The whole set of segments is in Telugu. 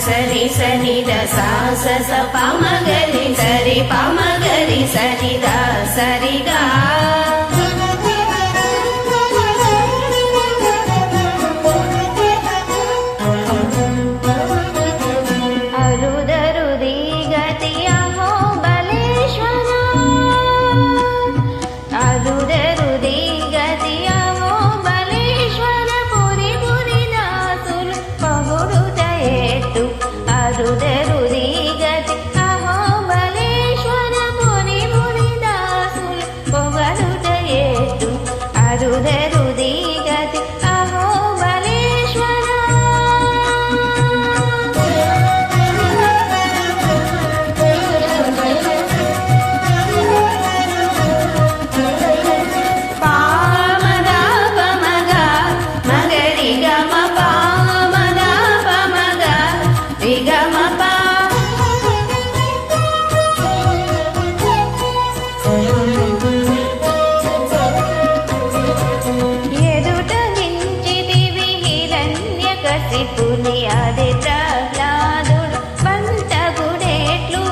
సరి సని ద సా స స ప మ గ రి సరి ప మ గ రి సని ద సరి గా అరుదరుది గతి అహో బలేశ్వర అరుదరుది గతి అహో బలేశ్వర పురి పురి దాసులు పగుడుటయేట్టు అరుదరుది గతి అహో బలేశ్వర పురి పురి దాసులు పొగడుటయేట్టు అరుదరుది గతి అహో బలేశ్వర పామద పమగ మగరి గమ పామద పమగ రిగమ పా ఎదుట దించితివి హిరణ్యకశిపుని అదే ప్రహ్లాదుడు పంటగుడేట్లు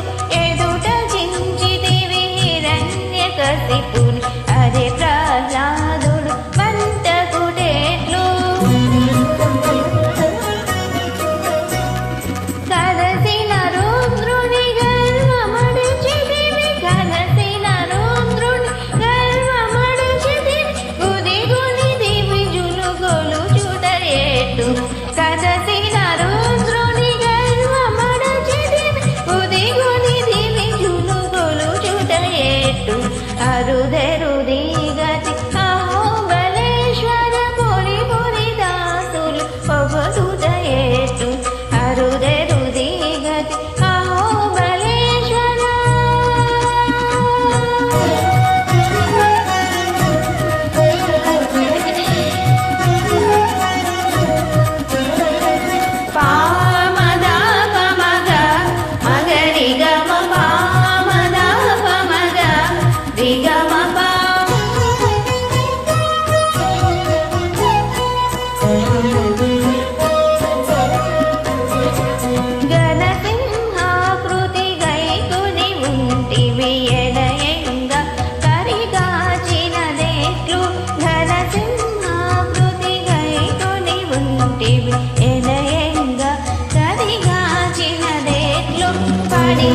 ఎదుట దించితివి హిరణ్యకశిపుని అదే ప్రహ్లాదుడు పంటగుడేట్లు కదసిన రుద్రుని గర్వమడుచితివి కదసిన రుద్రుని గర్వమడుచితివి గుదిగుని దివి జులుగొలు చుటయేట్టు కదసిన రుద్రుని గర్వమడుచితివి గుదిగుని దివి జులుగొలు చుటయేట్టు అరుదరుది గతి అహో బలేశ్వర పురి పురి దాసులు పొగడుటయేట్టు అరుదరుది గతి అహో బలేశ్వర పామద పమగ మగరి గమ పామద పమగ రిగమ పా గణసింహాకృతి గైకుని ఉంటివి ఎడయంగ కరిగాచినదేట్లు ఘనసింహాకృతి గైకుని ఉంటివి ఎడయంగ కరిగాచినదేట్లు పడి